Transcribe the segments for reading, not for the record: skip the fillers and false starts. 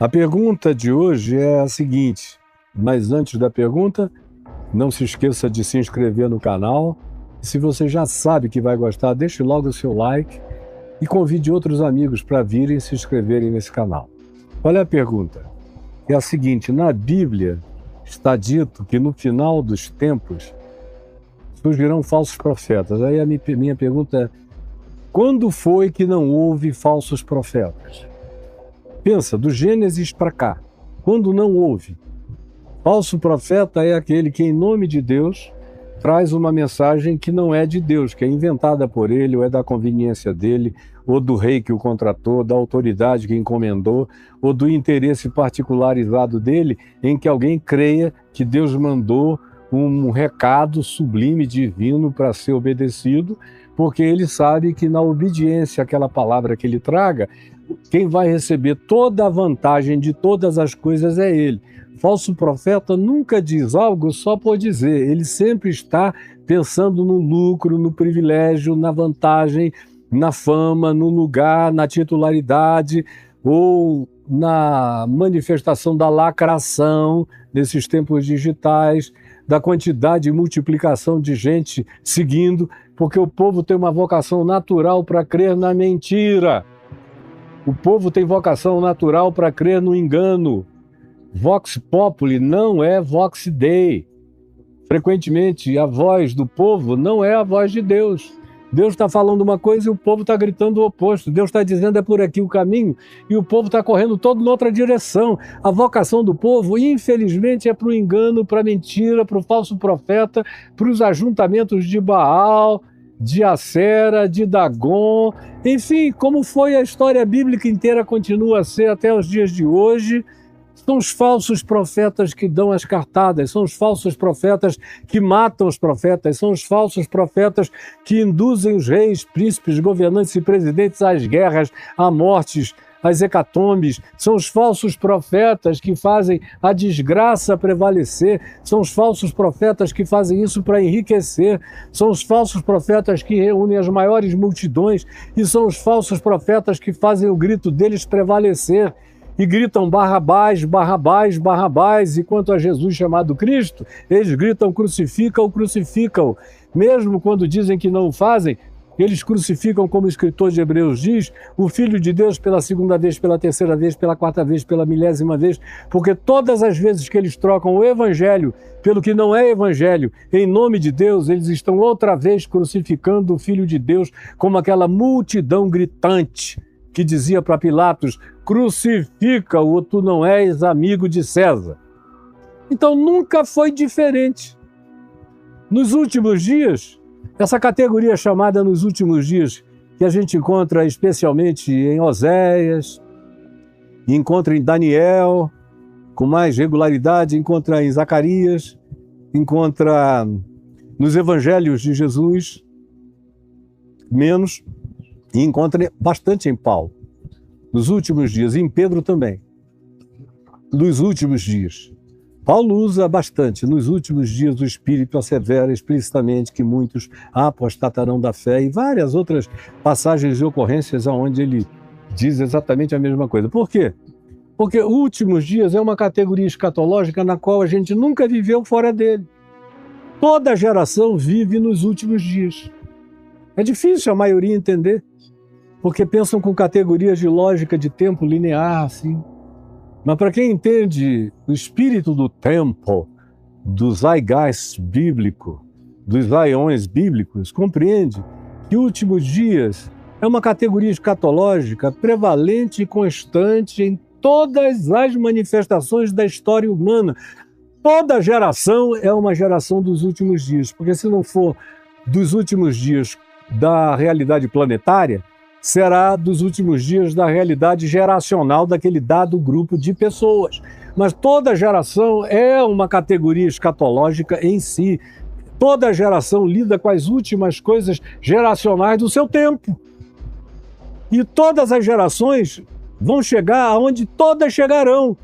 A pergunta de hoje é a seguinte, mas antes da pergunta, não se esqueça de se inscrever no canal. Se você já sabe que vai gostar, deixe logo o seu like e convide outros amigos para virem se inscreverem nesse canal. Qual é a pergunta? É a seguinte, na Bíblia está dito que no final dos tempos surgirão falsos profetas. Aí a minha pergunta é, quando foi que não houve falsos profetas? Pensa, do Gênesis para cá, quando não houve. Falso profeta é aquele que, em nome de Deus, traz uma mensagem que não é de Deus, que é inventada por ele, ou é da conveniência dele, ou do rei que o contratou, da autoridade que encomendou, ou do interesse particularizado dele, em que alguém creia que Deus mandou um recado sublime, divino, para ser obedecido, porque ele sabe que na obediência àquela palavra que ele traga, quem vai receber toda a vantagem de todas as coisas é ele. Falso profeta nunca diz algo só por dizer, ele sempre está pensando no lucro, no privilégio, na vantagem, na fama, no lugar, na titularidade ou na manifestação da lacração nesses tempos digitais, da quantidade e multiplicação de gente seguindo, porque o povo tem uma vocação natural para crer na mentira. O povo tem vocação natural para crer no engano. Vox Populi não é Vox Dei. Frequentemente, a voz do povo não é a voz de Deus. Deus está falando uma coisa e o povo está gritando o oposto. Deus está dizendo é por aqui o caminho e o povo está correndo todo em outra direção. A vocação do povo, infelizmente, é para o engano, para a mentira, para o falso profeta, para os ajuntamentos de Baal, de Acera, de Dagon, enfim, como foi a história bíblica inteira, continua a ser até os dias de hoje. São os falsos profetas que dão as cartadas, são os falsos profetas que matam os profetas, são os falsos profetas que induzem os reis, príncipes, governantes e presidentes às guerras, a mortes, às hecatombes, são os falsos profetas que fazem a desgraça prevalecer, são os falsos profetas que fazem isso para enriquecer, são os falsos profetas que reúnem as maiores multidões e são os falsos profetas que fazem o grito deles prevalecer e gritam Barrabás, Barrabás, Barrabás, e quanto a Jesus chamado Cristo, eles gritam crucifica-o, crucifica-o. Mesmo quando dizem que não o fazem, eles crucificam, como o escritor de Hebreus diz, o Filho de Deus pela segunda vez, pela terceira vez, pela quarta vez, pela milésima vez, porque todas as vezes que eles trocam o Evangelho pelo que não é Evangelho, em nome de Deus, eles estão outra vez crucificando o Filho de Deus como aquela multidão gritante que dizia para Pilatos, crucifica-o, tu não és amigo de César. Então nunca foi diferente. Nos últimos dias, essa categoria chamada nos últimos dias, que a gente encontra especialmente em Oséias, encontra em Daniel, com mais regularidade, encontra em Zacarias, encontra nos evangelhos de Jesus, menos, e encontra bastante em Paulo, nos últimos dias, e em Pedro também, nos últimos dias. Paulo usa bastante, nos últimos dias o Espírito assevera explicitamente que muitos apostatarão da fé e várias outras passagens e ocorrências onde ele diz exatamente a mesma coisa. Por quê? Porque últimos dias é uma categoria escatológica na qual a gente nunca viveu fora dele. Toda geração vive nos últimos dias. É difícil a maioria entender, porque pensam com categorias de lógica de tempo linear, assim. Mas para quem entende o espírito do tempo, do zeitgeist bíblico, dos aiões bíblicos, compreende que últimos dias é uma categoria escatológica prevalente e constante em todas as manifestações da história humana. Toda geração é uma geração dos últimos dias, porque se não for dos últimos dias da realidade planetária, será dos últimos dias da realidade geracional daquele dado grupo de pessoas. Mas toda geração é uma categoria escatológica em si. Toda geração lida com as últimas coisas geracionais do seu tempo. E todas as gerações vão chegar aonde todas chegarão,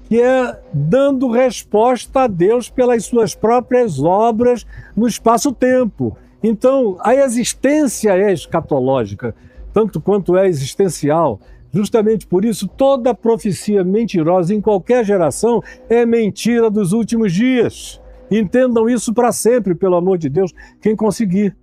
que é dando resposta a Deus pelas suas próprias obras no espaço-tempo. Então, a existência é escatológica, tanto quanto é existencial. Justamente por isso, toda profecia mentirosa em qualquer geração é mentira dos últimos dias. Entendam isso para sempre, pelo amor de Deus, quem conseguir.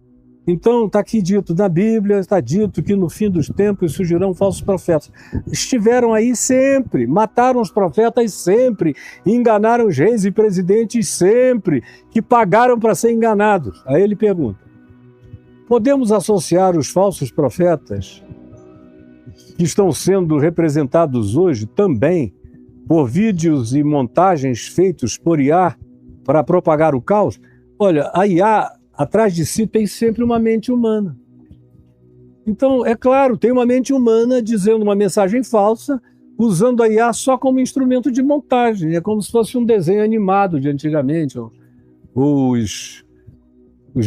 Então, está aqui dito na Bíblia, está dito que no fim dos tempos surgirão falsos profetas. Estiveram aí sempre, mataram os profetas sempre, enganaram os reis e presidentes sempre, que pagaram para ser enganados. Aí ele pergunta, podemos associar os falsos profetas que estão sendo representados hoje também por vídeos e montagens feitos por IA para propagar o caos? Olha, a IA, atrás de si, tem sempre uma mente humana. Então, é claro, tem uma mente humana dizendo uma mensagem falsa, usando a IA só como instrumento de montagem. É como se fosse um desenho animado de antigamente, os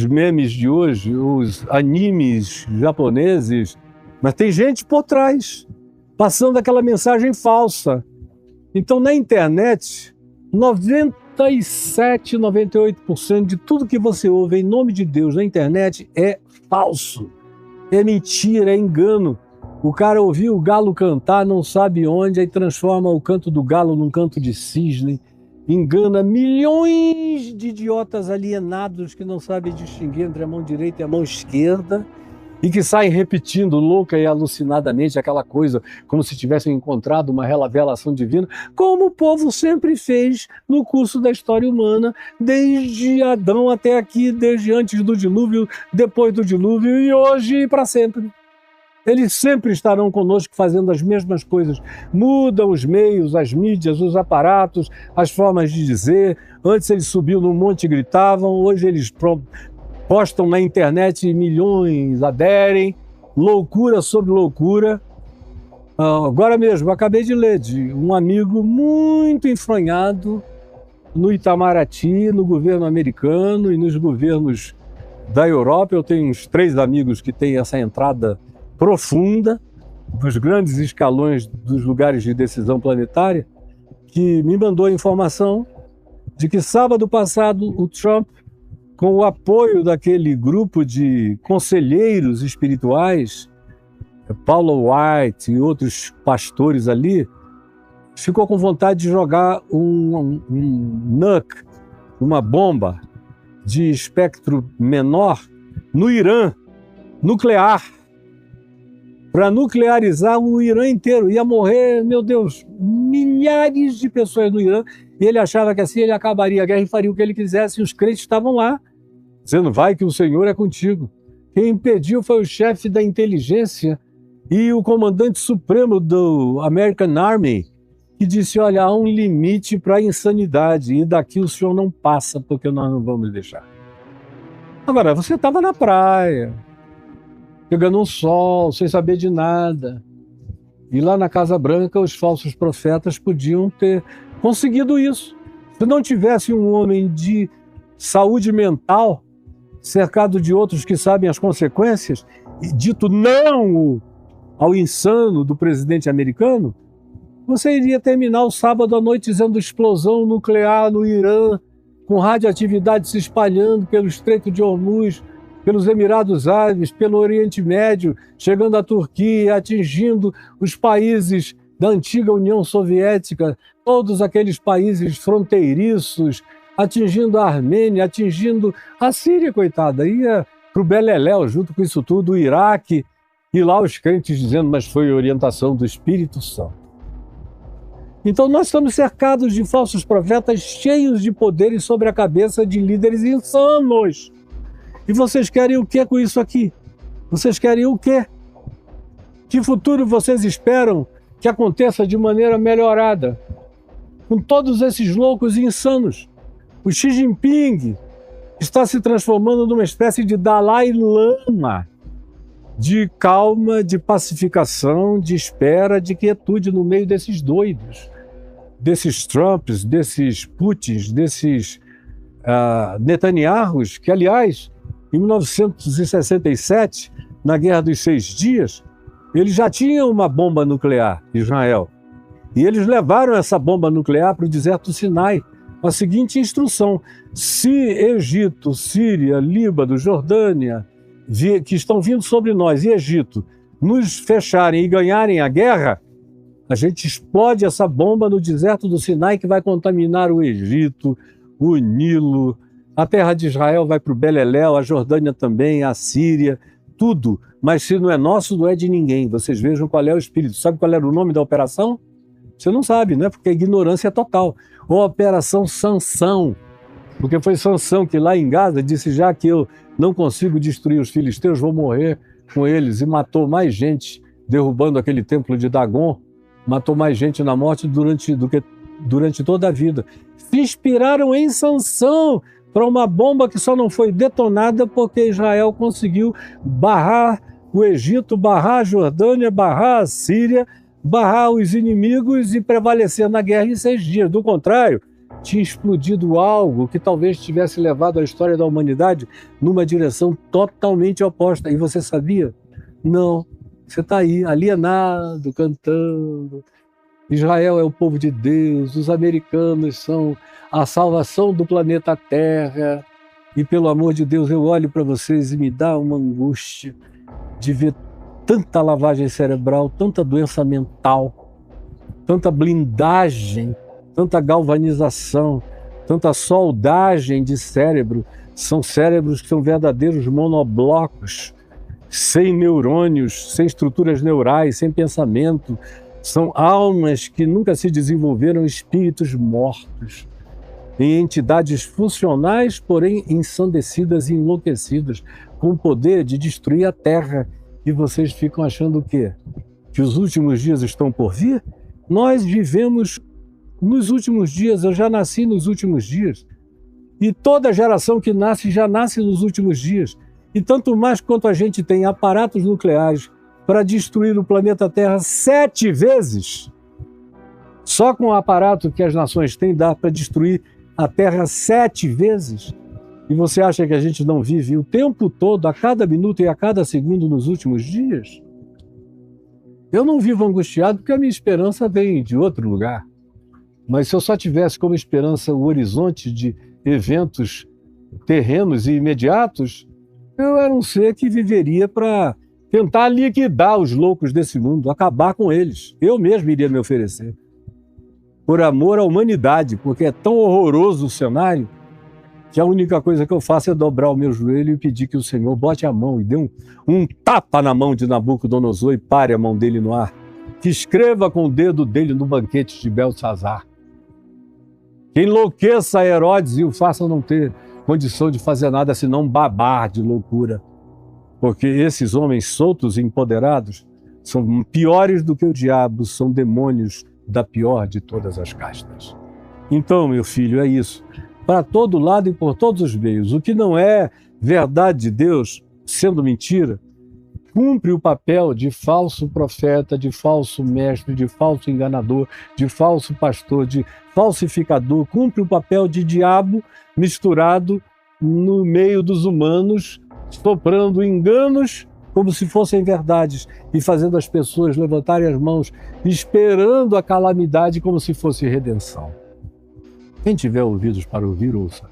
memes de hoje, os animes japoneses. Mas tem gente por trás, passando aquela mensagem falsa. Então, na internet, 97, 98% de tudo que você ouve em nome de Deus na internet é falso, é mentira, é engano. O cara ouviu o galo cantar, não sabe onde, aí transforma o canto do galo num canto de cisne, engana milhões de idiotas alienados que não sabem distinguir entre a mão direita e a mão esquerda, e que saem repetindo louca e alucinadamente aquela coisa, como se tivessem encontrado uma revelação divina, como o povo sempre fez no curso da história humana, desde Adão até aqui, desde antes do dilúvio, depois do dilúvio e hoje e para sempre. Eles sempre estarão conosco fazendo as mesmas coisas. Mudam os meios, as mídias, os aparatos, as formas de dizer. Antes eles subiam no monte e gritavam, hoje eles postam na internet e milhões aderem, loucura sobre loucura. Agora mesmo, acabei de ler de um amigo muito enfronhado no Itamaraty, no governo americano e nos governos da Europa. Eu tenho uns 3 amigos que têm essa entrada profunda dos grandes escalões dos lugares de decisão planetária, que me mandou a informação de que sábado passado o Trump, com o apoio daquele grupo de conselheiros espirituais, Paulo White e outros pastores ali, ficou com vontade de jogar um nuke, uma bomba de espectro menor no Irã, nuclear, para nuclearizar o Irã inteiro. Ia morrer, meu Deus, milhares de pessoas no Irã, e ele achava que assim ele acabaria a guerra e faria o que ele quisesse, e os crentes estavam lá, dizendo, vai que o Senhor é contigo. Quem impediu foi o chefe da inteligência e o comandante supremo do American Army, que disse, olha, há um limite para a insanidade, e daqui o senhor não passa, porque nós não vamos deixar. Agora, você estava na praia, pegando um sol, sem saber de nada, e lá na Casa Branca os falsos profetas podiam ter conseguido isso. Se não tivesse um homem de saúde mental, cercado de outros que sabem as consequências, e dito não ao insano do presidente americano, você iria terminar o sábado à noite dizendo explosão nuclear no Irã, com radioatividade se espalhando pelo Estreito de Hormuz, pelos Emirados Árabes, pelo Oriente Médio, chegando à Turquia, atingindo os países da antiga União Soviética, todos aqueles países fronteiriços, atingindo a Armênia, atingindo a Síria, coitada, ia para o Beleléu junto com isso tudo, o Iraque, e lá os crentes dizendo, mas foi orientação do Espírito Santo. Então nós estamos cercados de falsos profetas cheios de poderes sobre a cabeça de líderes insanos. E vocês querem o que com isso aqui? Vocês querem o quê? Que futuro vocês esperam que aconteça de maneira melhorada? Com todos esses loucos e insanos. O Xi Jinping está se transformando numa espécie de Dalai Lama, de calma, de pacificação, de espera, de quietude no meio desses doidos, desses Trumps, desses Putins, desses Netanyahus, que, aliás, em 1967, na Guerra dos 6 Dias, eles já tinham uma bomba nuclear, Israel. E eles levaram essa bomba nuclear para o deserto Sinai, com a seguinte instrução: se Egito, Síria, Líbano, Jordânia, que estão vindo sobre nós, e Egito, nos fecharem e ganharem a guerra, a gente explode essa bomba no deserto do Sinai que vai contaminar o Egito, o Nilo, a terra de Israel vai para o Beleléu, a Jordânia também, a Síria, tudo. Mas se não é nosso, não é de ninguém. Vocês vejam qual é o espírito. Sabe qual era o nome da operação? Você não sabe, né? Porque a ignorância é total. Operação Sansão. Porque foi Sansão que lá em Gaza disse, já que eu não consigo destruir os filisteus, vou morrer com eles. E matou mais gente, derrubando aquele templo de Dagon. Matou mais gente na morte do que durante toda a vida. Se inspiraram em Sansão para uma bomba que só não foi detonada porque Israel conseguiu barrar o Egito, barrar a Jordânia, barrar a Síria, barrar os inimigos e prevalecer na guerra em 6 dias. Do contrário, tinha explodido algo que talvez tivesse levado a história da humanidade numa direção totalmente oposta. E você sabia? Não. Você está aí, alienado, cantando. Israel é o povo de Deus, os americanos são a salvação do planeta Terra. E pelo amor de Deus, eu olho para vocês e me dá uma angústia de ver tanta lavagem cerebral, tanta doença mental, tanta blindagem, tanta galvanização, tanta soldagem de cérebro. São cérebros que são verdadeiros monoblocos, sem neurônios, sem estruturas neurais, sem pensamento. São almas que nunca se desenvolveram, espíritos mortos, em entidades funcionais, porém ensandecidas e enlouquecidas, com o poder de destruir a Terra. E vocês ficam achando o quê? Que os últimos dias estão por vir? Nós vivemos nos últimos dias, eu já nasci nos últimos dias. E toda geração que nasce, já nasce nos últimos dias. E tanto mais quanto a gente tem aparatos nucleares para destruir o planeta Terra 7 vezes, só com o aparato que as nações têm dá para destruir a Terra 7 vezes. E você acha que a gente não vive o tempo todo, a cada minuto e a cada segundo nos últimos dias? Eu não vivo angustiado porque a minha esperança vem de outro lugar. Mas se eu só tivesse como esperança o horizonte de eventos terrenos e imediatos, eu era um ser que viveria para tentar liquidar os loucos desse mundo, acabar com eles. Eu mesmo iria me oferecer. Por amor à humanidade, porque é tão horroroso o cenário que a única coisa que eu faço é dobrar o meu joelho e pedir que o Senhor bote a mão e dê um tapa na mão de Nabucodonosor e pare a mão dele no ar. Que escreva com o dedo dele no banquete de Belsazar. Que enlouqueça Herodes e o faça não ter condição de fazer nada senão babar de loucura. Porque esses homens soltos e empoderados são piores do que o diabo, são demônios da pior de todas as castas. Então, meu filho, é isso. Para todo lado e por todos os meios. O que não é verdade de Deus, sendo mentira, cumpre o papel de falso profeta, de falso mestre, de falso enganador, de falso pastor, de falsificador, cumpre o papel de diabo misturado no meio dos humanos, soprando enganos como se fossem verdades e fazendo as pessoas levantarem as mãos, esperando a calamidade como se fosse redenção. Quem tiver ouvidos para ouvir, ouça.